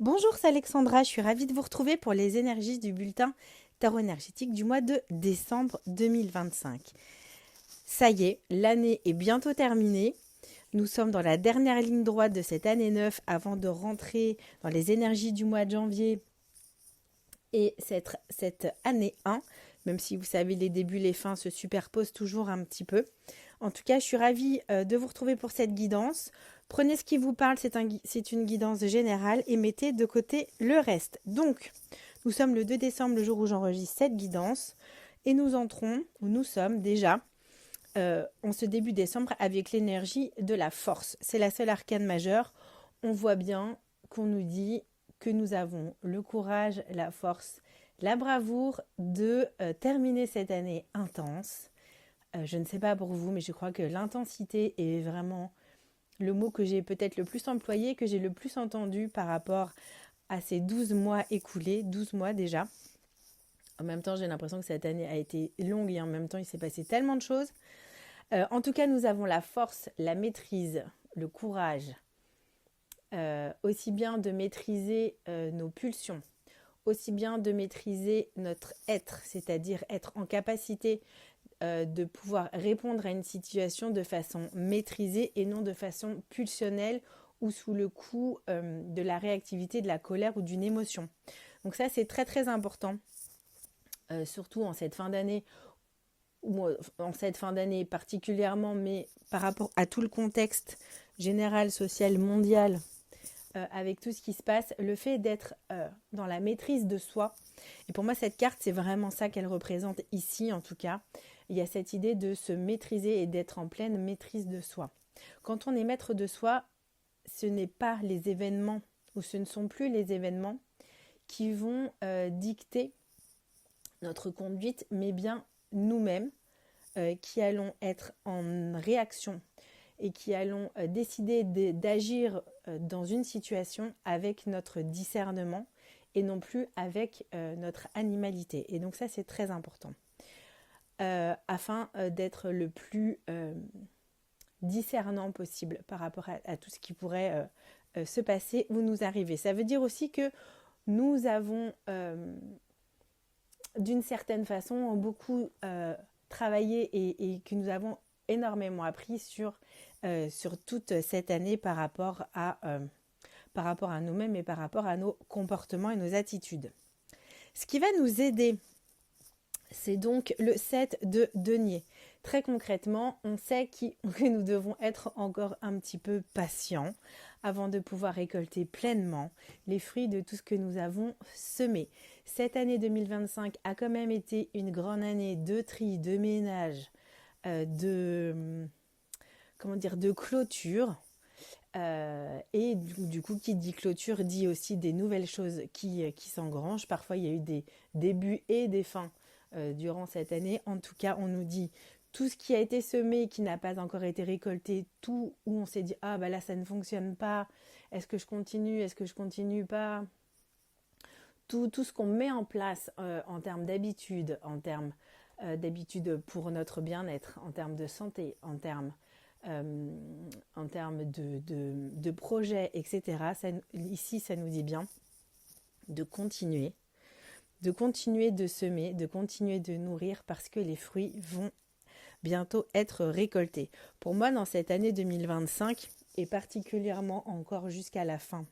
Bonjour, c'est Alexandra, je suis ravie de vous retrouver pour les énergies du bulletin tarot énergétique du mois de décembre 2025. Ça y est, l'année est bientôt terminée. Nous sommes dans la dernière ligne droite de cette année 9 avant de rentrer dans les énergies du mois de janvier et cette année 1, même si vous savez les débuts, les fins se superposent toujours un petit peu. En tout cas, je suis ravie de vous retrouver pour cette guidance. Prenez ce qui vous parle, c'est une guidance générale et mettez de côté le reste. Donc, nous sommes le 2 décembre, le jour où j'enregistre cette guidance, et nous sommes déjà en ce début décembre avec l'énergie de la force. C'est la seule arcane majeure. On voit bien qu'on nous dit que nous avons le courage, la force, la bravoure de terminer cette année intense. Je ne sais pas pour vous, mais je crois que l'intensité est vraiment le mot que j'ai peut-être le plus employé, que j'ai le plus entendu par rapport à ces 12 mois écoulés, 12 mois déjà. En même temps, j'ai l'impression que cette année a été longue et en même temps, il s'est passé tellement de choses. En tout cas, nous avons la force, la maîtrise, le courage, aussi bien de maîtriser nos pulsions, aussi bien de maîtriser notre être, c'est-à-dire être en capacité de pouvoir répondre à une situation de façon maîtrisée et non de façon pulsionnelle ou sous le coup de la réactivité, de la colère ou d'une émotion. Donc ça, c'est très très important, surtout en cette fin d'année, ou en cette fin d'année particulièrement, mais par rapport à tout le contexte général, social, mondial, avec tout ce qui se passe, le fait d'être dans la maîtrise de soi. Et pour moi, cette carte, c'est vraiment ça qu'elle représente ici, en tout cas. Il y a cette idée de se maîtriser et d'être en pleine maîtrise de soi. Quand on est maître de soi, ce n'est pas les événements, ou ce ne sont plus les événements qui vont dicter notre conduite, mais bien nous-mêmes qui allons être en réaction et qui allons décider d'agir dans une situation avec notre discernement et non plus avec notre animalité. Et donc ça, c'est très important. Afin d'être le plus discernant possible par rapport à tout ce qui pourrait se passer ou nous arriver. Ça veut dire aussi que nous avons, d'une certaine façon, beaucoup travaillé et que nous avons énormément appris sur toute cette année par rapport à nous-mêmes et par rapport à nos comportements et nos attitudes. Ce qui va nous aider, c'est donc le 7 de denier. Très concrètement, on sait que nous devons être encore un petit peu patients avant de pouvoir récolter pleinement les fruits de tout ce que nous avons semé. Cette année 2025 a quand même été une grande année de tri, de ménage, de clôture. Et du coup, qui dit clôture dit aussi des nouvelles choses qui s'engrangent. Parfois, il y a eu des débuts et des fins durant cette année. En tout cas, on nous dit tout ce qui a été semé, qui n'a pas encore été récolté, tout où on s'est dit ah bah là ça ne fonctionne pas, est-ce que je continue, est-ce que je continue pas, tout ce qu'on met en place en termes d'habitude, d'habitude pour notre bien-être, en termes de santé, en termes de projets, etc. Ici, ça nous dit bien de continuer de semer, de continuer de nourrir parce que les fruits vont bientôt être récoltés. Pour moi, dans cette année 2025, et particulièrement encore jusqu'à la fin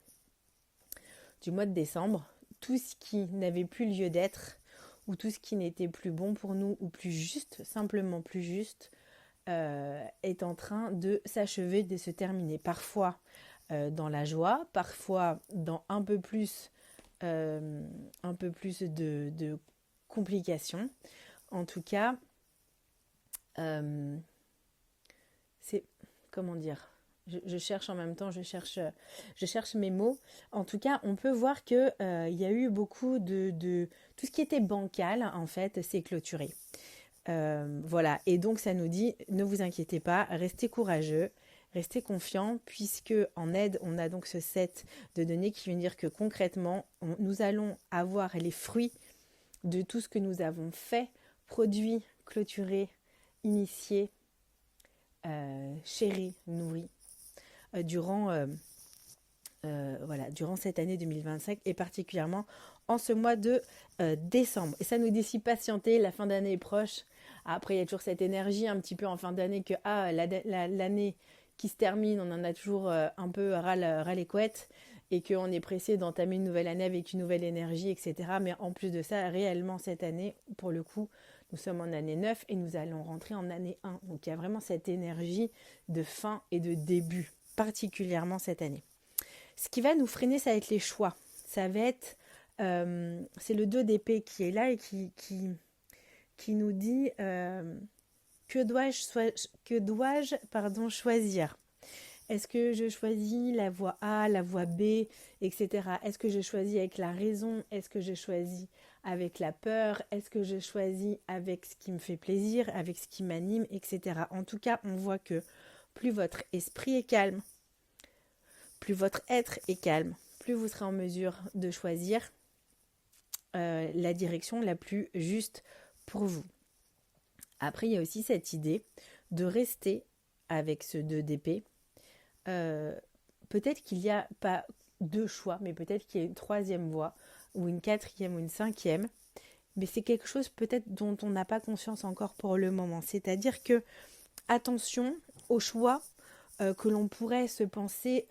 du mois de décembre, tout ce qui n'avait plus lieu d'être ou tout ce qui n'était plus bon pour nous ou plus juste, simplement plus juste, est en train de s'achever, de se terminer. Parfois dans la joie, parfois dans un peu plus de complications. En tout cas, c'est comment dire, je cherche en même temps, je cherche mes mots. En tout cas, on peut voir que il y a eu beaucoup de tout ce qui était bancal en fait, c'est clôturé. Voilà, et donc ça nous dit ne vous inquiétez pas, restez courageux, restez confiants, puisque en aide on a donc ce set de données qui veut dire que concrètement nous allons avoir les fruits de tout ce que nous avons fait, produit, clôturé, initié, chéri, nourri durant voilà, durant cette année 2025 et particulièrement en ce mois de décembre. Et ça nous dit si patienter, la fin d'année est proche. Après, il y a toujours cette énergie un petit peu en fin d'année que l'année qui se termine, on en a toujours un peu ras les couettes et qu'on est pressé d'entamer une nouvelle année avec une nouvelle énergie, etc. Mais en plus de ça, réellement cette année, pour le coup, nous sommes en année 9 et nous allons rentrer en année 1. Donc il y a vraiment cette énergie de fin et de début, particulièrement cette année. Ce qui va nous freiner, ça va être les choix. Ça va être, c'est le 2 d'épée qui est là et qui nous dit que dois-je choisir. Est-ce que je choisis la voie A, la voie B, etc. Est-ce que je choisis avec la raison? Est-ce que je choisis avec la peur? Est-ce que je choisis avec ce qui me fait plaisir, avec ce qui m'anime, etc. En tout cas, on voit que plus votre esprit est calme, plus votre être est calme, plus vous serez en mesure de choisir la direction la plus juste pour vous. Après, il y a aussi cette idée de rester avec ce 2 d'épée. Peut-être qu'il n'y a pas deux choix, mais peut-être qu'il y a une troisième voie, ou une quatrième, ou une cinquième. Mais c'est quelque chose peut-être dont on n'a pas conscience encore pour le moment. C'est-à-dire que, attention aux choix que l'on pourrait se penser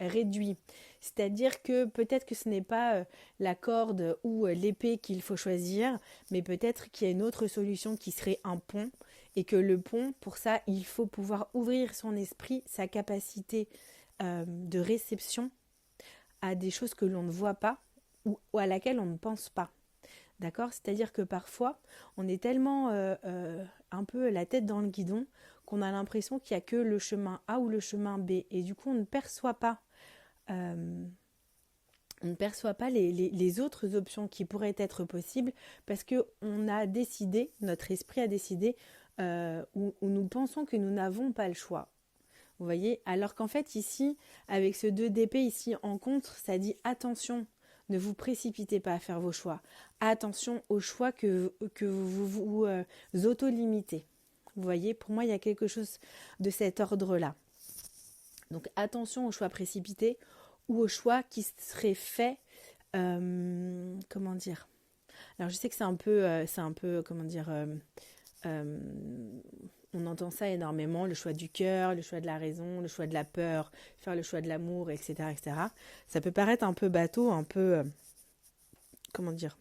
réduit. C'est-à-dire que peut-être que ce n'est pas la corde ou l'épée qu'il faut choisir, mais peut-être qu'il y a une autre solution qui serait un pont et que le pont, pour ça, il faut pouvoir ouvrir son esprit, sa capacité de réception à des choses que l'on ne voit pas ou à laquelle on ne pense pas. D'accord? C'est-à-dire que parfois, on est tellement un peu la tête dans le guidon qu'on a l'impression qu'il n'y a que le chemin A ou le chemin B. Et du coup, on ne perçoit pas les autres options qui pourraient être possibles parce qu'on a décidé, notre esprit a décidé, où nous pensons que nous n'avons pas le choix. Vous voyez? Alors qu'en fait ici, avec ce 2 d'épée ici en contre, ça dit attention, ne vous précipitez pas à faire vos choix. Attention aux choix que vous auto-limitez. Vous voyez? Pour moi, il y a quelque chose de cet ordre-là. Donc attention aux choix précipités ou aux choix qui seraient faits, comment dire? Alors je sais que c'est un peu, comment dire, on entend ça énormément, le choix du cœur, le choix de la raison, le choix de la peur, faire le choix de l'amour, etc., etc. Ça peut paraître un peu bateau, un peu, comment dire,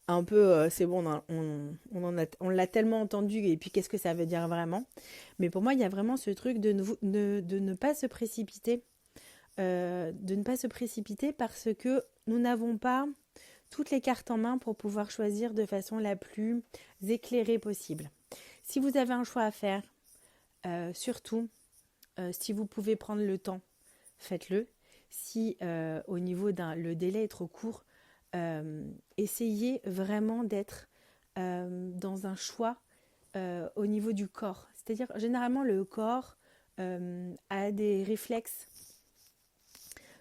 un peu, c'est bon, on l'a tellement entendu, et puis qu'est-ce que ça veut dire vraiment? Mais pour moi, il y a vraiment ce truc de ne pas se précipiter, parce que nous n'avons pas toutes les cartes en main pour pouvoir choisir de façon la plus éclairée possible. Si vous avez un choix à faire, surtout, si vous pouvez prendre le temps, faites-le. Si au niveau le délai est trop court, essayez vraiment d'être dans un choix au niveau du corps. C'est-à-dire, généralement, le corps a des réflexes.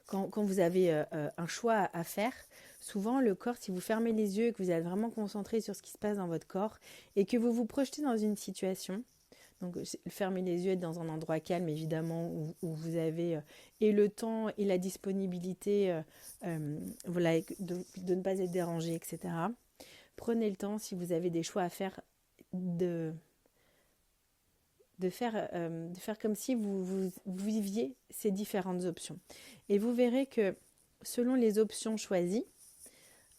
Quand vous avez un choix à faire, souvent le corps, si vous fermez les yeux et que vous êtes vraiment concentré sur ce qui se passe dans votre corps et que vous vous projetez dans une situation, donc fermer les yeux, être dans un endroit calme évidemment où vous avez et le temps et la disponibilité voilà, de ne pas être dérangé, etc. Prenez le temps, si vous avez des choix à faire, de faire comme si vous viviez ces différentes options. Et vous verrez que selon les options choisies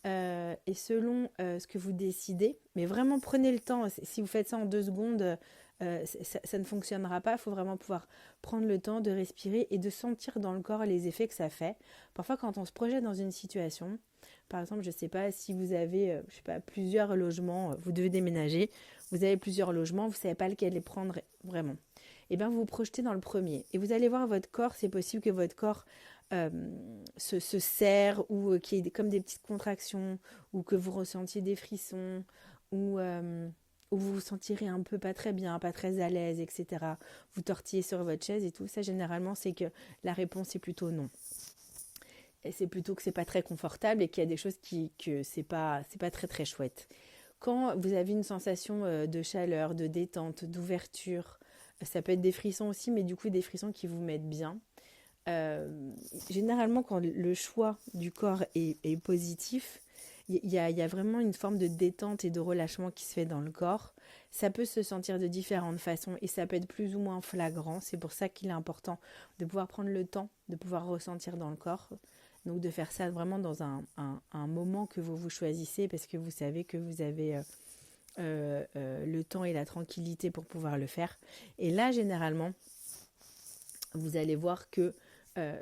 et selon ce que vous décidez, mais vraiment prenez le temps, si vous faites ça en 2 secondes, ça ne fonctionnera pas. Il faut vraiment pouvoir prendre le temps de respirer et de sentir dans le corps les effets que ça fait. Parfois, quand on se projette dans une situation, par exemple, je ne sais pas, si vous avez plusieurs logements, vous devez déménager, vous avez plusieurs logements, vous ne savez pas lequel les prendre vraiment. Et bien, vous vous projetez dans le premier. Et vous allez voir votre corps, c'est possible que votre corps se serre ou qu'il y ait comme des petites contractions ou que vous ressentiez des frissons ou vous vous sentirez un peu pas très bien, pas très à l'aise, etc. Vous tortillez sur votre chaise et tout. Ça, généralement, c'est que la réponse est plutôt non. Et c'est plutôt que c'est pas très confortable et qu'il y a des choses que c'est pas très très chouette. Quand vous avez une sensation de chaleur, de détente, d'ouverture, ça peut être des frissons aussi, mais du coup des frissons qui vous mettent bien. généralement, quand le choix du corps est positif, il y a vraiment une forme de détente et de relâchement qui se fait dans le corps. Ça peut se sentir de différentes façons et ça peut être plus ou moins flagrant. C'est pour ça qu'il est important de pouvoir prendre le temps, de pouvoir ressentir dans le corps. Donc de faire ça vraiment dans un moment que vous choisissez parce que vous savez que vous avez le temps et la tranquillité pour pouvoir le faire. Et là, généralement, vous allez voir que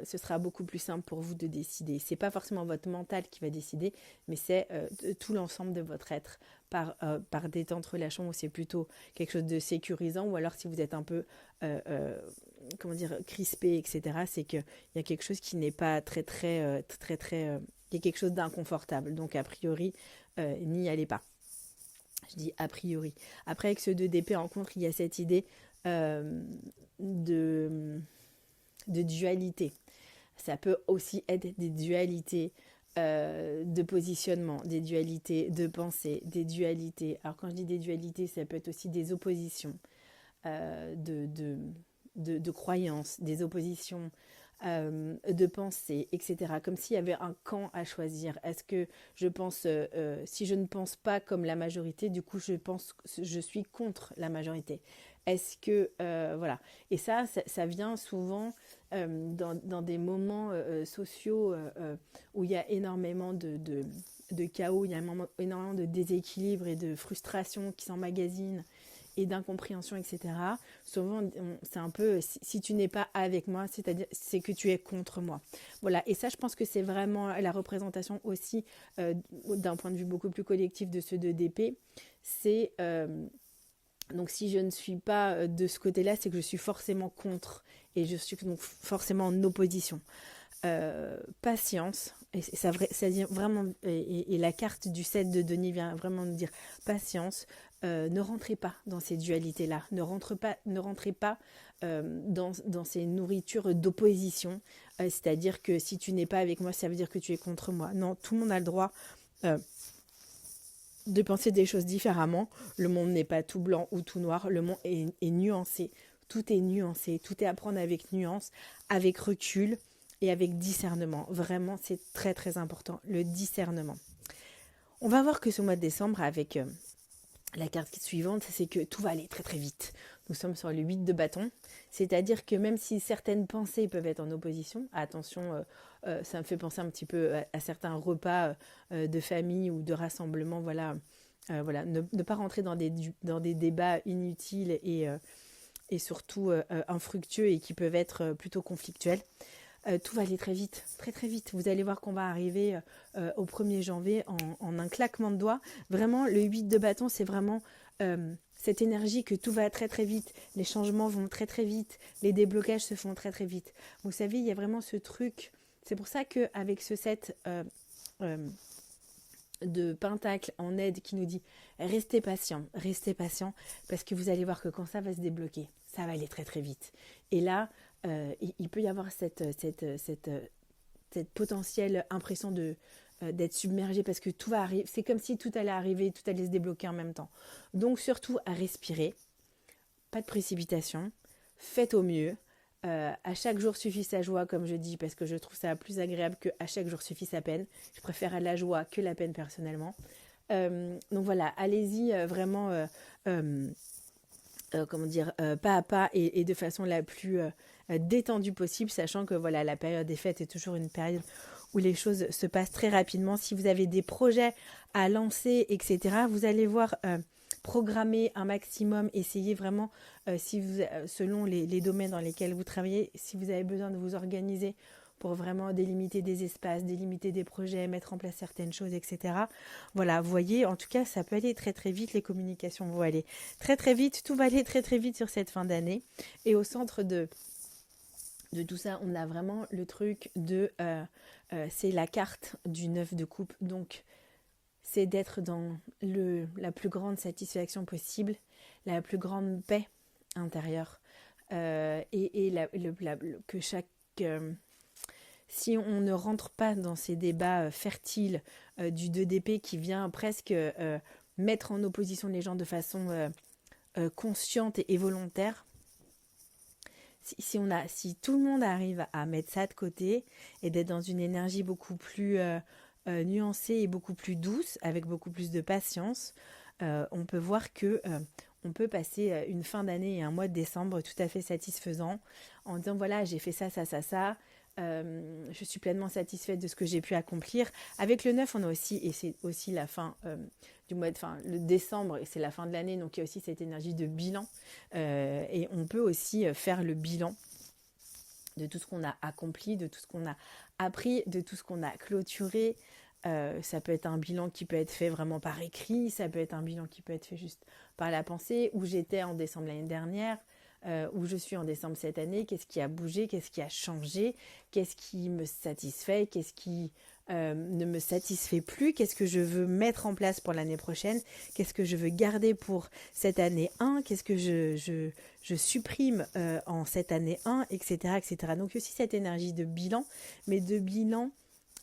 ce sera beaucoup plus simple pour vous de décider. C'est pas forcément votre mental qui va décider, mais c'est tout l'ensemble de votre être par détente, relâchement, ou c'est plutôt quelque chose de sécurisant, ou alors si vous êtes un peu comment dire crispé, etc. C'est qu'il y a quelque chose qui n'est pas il y a quelque chose d'inconfortable. Donc a priori, n'y allez pas. Je dis a priori. Après, avec ce 2 d'épée en contre, il y a cette idée de dualité. Ça peut aussi être des dualités de positionnement, des dualités de pensée, des dualités. Alors quand je dis des dualités, ça peut être aussi des oppositions de croyances, des oppositions de pensée, etc. Comme s'il y avait un camp à choisir. Est-ce que je pense, si je ne pense pas comme la majorité, du coup je suis contre la majorité. Est-ce que, voilà. Et ça vient souvent dans des moments sociaux où il y a énormément de chaos, il y a énormément de déséquilibre et de frustration qui s'emmagasinent et d'incompréhension, etc. Souvent, c'est un peu, si tu n'es pas avec moi, c'est que tu es contre moi. Voilà, et ça, je pense que c'est vraiment la représentation aussi, d'un point de vue beaucoup plus collectif de ce 2 d'épée. C'est, donc si je ne suis pas de ce côté-là, c'est que je suis forcément contre, et je suis donc forcément en opposition. Patience, et ça dit vraiment, et la carte du 7 de Denis vient vraiment nous dire patience. Ne rentrez pas dans ces dualités-là, ne rentrez pas dans ces nourritures d'opposition, c'est-à-dire que si tu n'es pas avec moi, ça veut dire que tu es contre moi. Non, tout le monde a le droit de penser des choses différemment. Le monde n'est pas tout blanc ou tout noir, le monde est nuancé, tout est à prendre avec nuance, avec recul et avec discernement. Vraiment, c'est très très important, le discernement. On va voir que ce mois de décembre, avec la carte suivante, c'est que tout va aller très très vite. Nous sommes sur le 8 de bâton, c'est-à-dire que même si certaines pensées peuvent être en opposition, attention, ça me fait penser un petit peu à certains repas de famille ou de rassemblement, voilà, ne pas rentrer dans des débats inutiles et surtout infructueux et qui peuvent être plutôt conflictuels. Tout va aller très vite, très très vite. Vous allez voir qu'on va arriver au 1er janvier en un claquement de doigts. Vraiment, le 8 de bâton, c'est vraiment cette énergie que tout va très très vite. Les changements vont très très vite. Les déblocages se font très très vite. Vous savez, il y a vraiment ce truc. C'est pour ça qu'avec ce 7 de Pentacle en aide qui nous dit restez patient, parce que vous allez voir que quand ça va se débloquer, ça va aller très très vite. Et là, il peut y avoir cette potentielle impression d'être submergé parce que tout va arriver. C'est comme si tout allait arriver, tout allait se débloquer en même temps. Donc surtout à respirer, pas de précipitation, faites au mieux. À chaque jour suffit sa joie, comme je dis, parce que je trouve ça plus agréable que à chaque jour suffit sa peine. Je préfère la joie que la peine personnellement. Donc voilà, allez-y vraiment, comment dire, pas à pas et de façon la plus détendue possible, sachant que voilà, la période des fêtes est toujours une période où les choses se passent très rapidement. Si vous avez des projets à lancer, etc., vous allez voir programmer un maximum, essayez vraiment, si vous, selon les domaines dans lesquels vous travaillez, si vous avez besoin de vous organiser pour vraiment délimiter des espaces, délimiter des projets, mettre en place certaines choses, etc. Voilà, vous voyez, en tout cas, ça peut aller très très vite, les communications vont aller très très vite, tout va aller très très vite sur cette fin d'année. Et au centre de tout ça, on a vraiment le truc c'est la carte du 9 de coupe, donc c'est d'être dans la plus grande satisfaction possible, la plus grande paix intérieure, et que chaque... si on ne rentre pas dans ces débats fertiles du 2 d'épée qui vient presque mettre en opposition les gens de façon consciente et volontaire, si tout le monde arrive à mettre ça de côté et d'être dans une énergie beaucoup plus nuancée et beaucoup plus douce, avec beaucoup plus de patience, on peut voir que on peut passer une fin d'année et un mois de décembre tout à fait satisfaisant en disant voilà, j'ai fait ça, ça, ça, ça. Je suis pleinement satisfaite de ce que j'ai pu accomplir. Avec le 9, on a aussi, et c'est aussi la fin du mois de fin, le décembre, et c'est la fin de l'année, donc il y a aussi cette énergie de bilan. Et on peut aussi faire le bilan de tout ce qu'on a accompli, de tout ce qu'on a appris, de tout ce qu'on a clôturé. Ça peut être un bilan qui peut être fait vraiment par écrit, ça peut être un bilan qui peut être fait juste par la pensée, où j'étais en décembre l'année dernière, où je suis en décembre cette année, qu'est-ce qui a bougé, qu'est-ce qui a changé, qu'est-ce qui me satisfait, qu'est-ce qui ne me satisfait plus, qu'est-ce que je veux mettre en place pour l'année prochaine, qu'est-ce que je veux garder pour cette année 1, qu'est-ce que je supprime en cette année 1, etc., etc. Donc aussi cette énergie de bilan, mais de bilan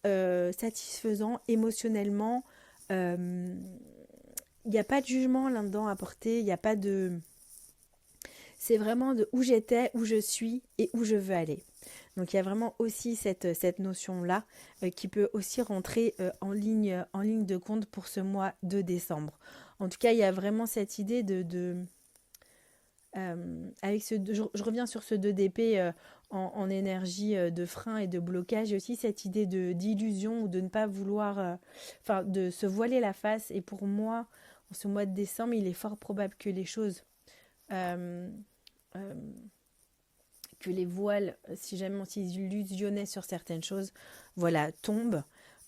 satisfaisant émotionnellement. Il n'y a pas de jugement là-dedans à porter, il n'y a pas de... C'est vraiment de où j'étais, où je suis et où je veux aller. Donc il y a vraiment aussi cette notion-là qui peut aussi rentrer en ligne de compte pour ce mois de décembre. En tout cas, il y a vraiment cette idée avec je reviens sur ce 2 d'épée en énergie de frein et de blocage. Il y a aussi cette idée d'illusion ou de ne pas vouloir, de se voiler la face. Et pour moi, en ce mois de décembre, il est fort probable que les choses... que les voiles, si jamais on s'illusionnait sur certaines choses, voilà, tombent.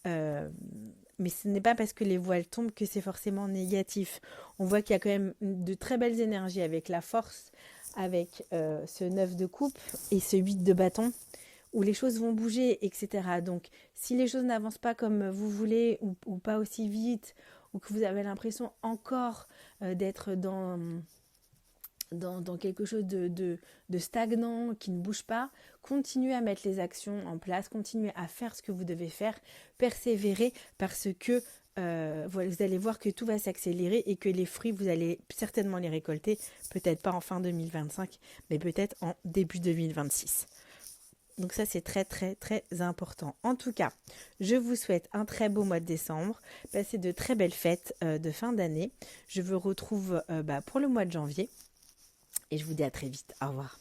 Mais ce n'est pas parce que les voiles tombent que c'est forcément négatif. On voit qu'il y a quand même de très belles énergies avec la force, avec ce 9 de coupe et ce 8 de bâton, où les choses vont bouger, etc. Donc, si les choses n'avancent pas comme vous voulez ou pas aussi vite, ou que vous avez l'impression encore d'être dans quelque chose de stagnant, qui ne bouge pas, continuez à mettre les actions en place, continuez à faire ce que vous devez faire, persévérer parce que vous allez voir que tout va s'accélérer et que les fruits, vous allez certainement les récolter, peut-être pas en fin 2025, mais peut-être en début 2026. Donc ça, c'est très, très, très important. En tout cas, je vous souhaite un très beau mois de décembre. Passez de très belles fêtes de fin d'année. Je vous retrouve pour le mois de janvier. Et je vous dis à très vite. Au revoir.